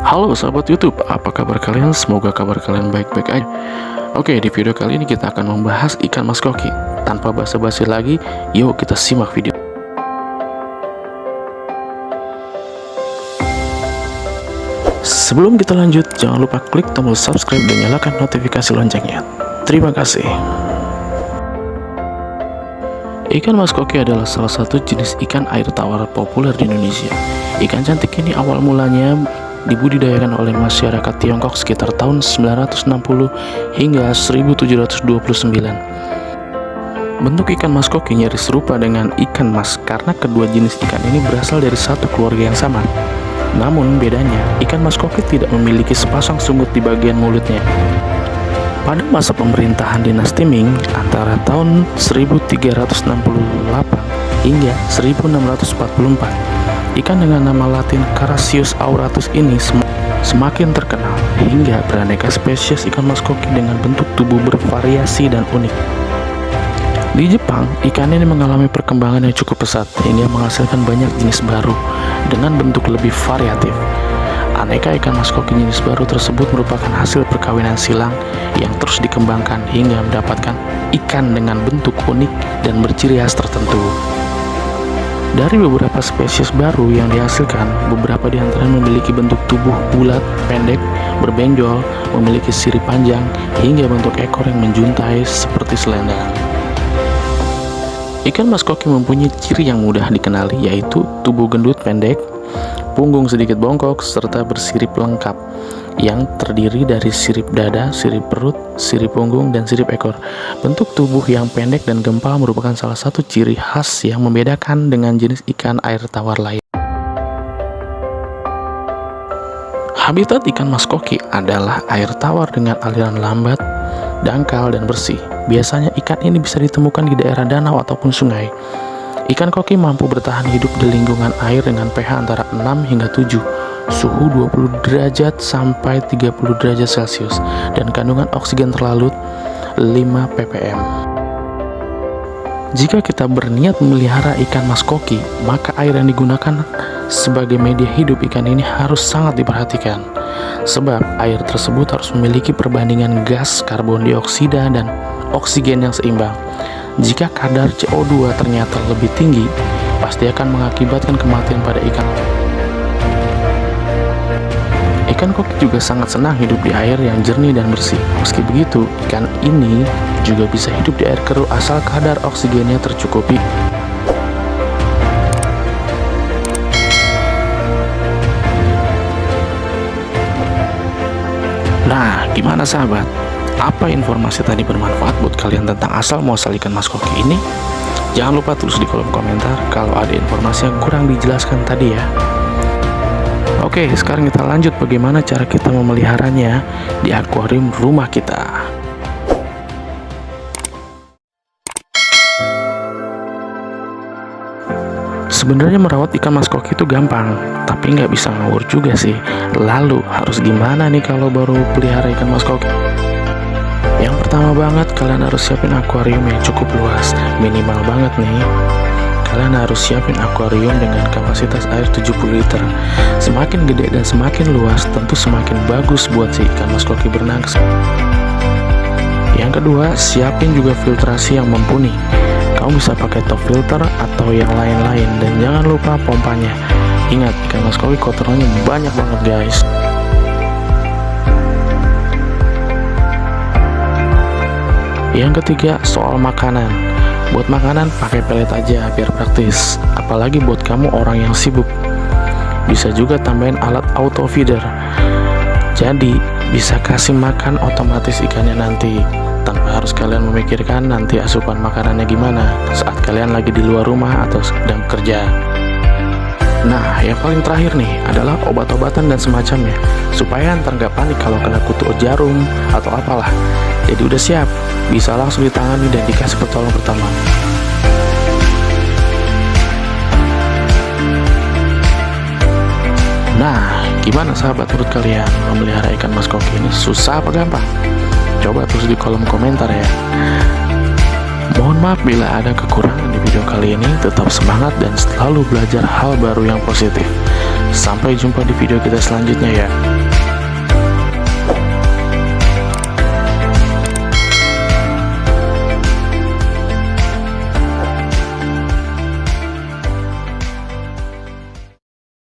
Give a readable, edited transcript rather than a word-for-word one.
Halo sahabat YouTube, apa kabar kalian? Semoga kabar kalian baik-baik aja. Oke, di video kali ini kita akan membahas ikan mas koki. Tanpa basa-basi lagi, yuk kita simak video. Sebelum kita lanjut, jangan lupa klik tombol subscribe dan nyalakan notifikasi loncengnya. Terima kasih. Ikan mas koki adalah salah satu jenis ikan air tawar populer di Indonesia. Ikan cantik ini awal mulanya dibudidayakan oleh masyarakat Tiongkok sekitar tahun 960 hingga 1729. Bentuk ikan mas koki nyaris serupa dengan ikan mas karena kedua jenis ikan ini berasal dari satu keluarga yang sama. Namun bedanya, ikan mas koki tidak memiliki sepasang sungut di bagian mulutnya. Pada masa pemerintahan dinasti Ming antara tahun 1368 hingga 1644, ikan dengan nama latin Carassius auratus ini semakin terkenal hingga beraneka spesies ikan mas koki dengan bentuk tubuh bervariasi dan unik. Di Jepang, ikan ini mengalami perkembangan yang cukup pesat hingga menghasilkan banyak jenis baru dengan bentuk lebih variatif. Aneka ikan mas koki jenis baru tersebut merupakan hasil perkawinan silang yang terus dikembangkan hingga mendapatkan ikan dengan bentuk unik dan berciri khas tertentu. Dari beberapa spesies baru yang dihasilkan, beberapa di antaranya memiliki bentuk tubuh bulat, pendek, berbenjol, memiliki sirip panjang, hingga bentuk ekor yang menjuntai seperti selendang. Ikan mas koki mempunyai ciri yang mudah dikenali, yaitu tubuh gendut pendek, punggung sedikit bongkok, serta bersirip lengkap yang terdiri dari sirip dada, sirip perut, sirip punggung, dan sirip ekor. Bentuk tubuh yang pendek dan gempal merupakan salah satu ciri khas yang membedakan dengan jenis ikan air tawar lain. Habitat ikan mas koki adalah air tawar dengan aliran lambat, dangkal, dan bersih. Biasanya ikan ini bisa ditemukan di daerah danau ataupun sungai. Ikan koki mampu bertahan hidup di lingkungan air dengan pH antara 6 hingga 7, suhu 20 derajat sampai 30 derajat Celcius, dan kandungan oksigen terlarut 5 ppm. Jika kita berniat memelihara ikan mas koki, maka air yang digunakan sebagai media hidup ikan ini harus sangat diperhatikan. Sebab air tersebut harus memiliki perbandingan gas karbon dioksida dan oksigen yang seimbang. Jika kadar CO2 ternyata lebih tinggi, pasti akan mengakibatkan kematian pada ikan. Ikan koki juga sangat senang hidup di air yang jernih dan bersih. Meski begitu, ikan ini juga bisa hidup di air keruh asal kadar oksigennya tercukupi. Nah, gimana sahabat? Apa informasi tadi bermanfaat buat kalian tentang asal-muasal ikan mas koki ini? Jangan lupa tulis di kolom komentar kalau ada informasi yang kurang dijelaskan tadi ya. Oke, sekarang kita lanjut bagaimana cara kita memeliharanya di akuarium rumah kita. Sebenarnya merawat ikan mas koki itu gampang, tapi nggak bisa ngawur juga sih. Lalu harus gimana nih kalau baru pelihara ikan mas koki? Yang pertama banget, kalian harus siapin akuarium yang cukup luas, minimal banget nih. Kalian harus siapin akuarium dengan kapasitas air 70 liter. Semakin gede dan semakin luas, tentu semakin bagus buat si ikan mas koki berenang. Yang kedua, siapin juga filtrasi yang mumpuni. Kamu bisa pakai top filter atau yang lain-lain, dan jangan lupa pompanya. Ingat, ikan mas koki kotorannya banyak banget guys. Yang ketiga, soal makanan. Buat makanan pakai pelet aja biar praktis. Apalagi buat kamu orang yang sibuk. Bisa juga tambahin alat auto feeder. Jadi bisa kasih makan otomatis ikannya nanti, tanpa harus kalian memikirkan nanti asupan makanannya gimana saat kalian lagi di luar rumah atau sedang bekerja. Nah, yang paling terakhir nih adalah obat-obatan dan semacamnya, supaya ntar nggak panik kalau kena kutu jarum atau apalah. Jadi udah siap, bisa langsung ditangani dan dikasih pertolongan pertama. Nah, gimana sahabat menurut kalian memelihara ikan mas koki ini susah apa gampang? Coba tulis di kolom komentar ya. Mohon maaf bila ada kekurangan di video kali ini. Tetap semangat dan selalu belajar hal baru yang positif. Sampai jumpa di video kita selanjutnya ya.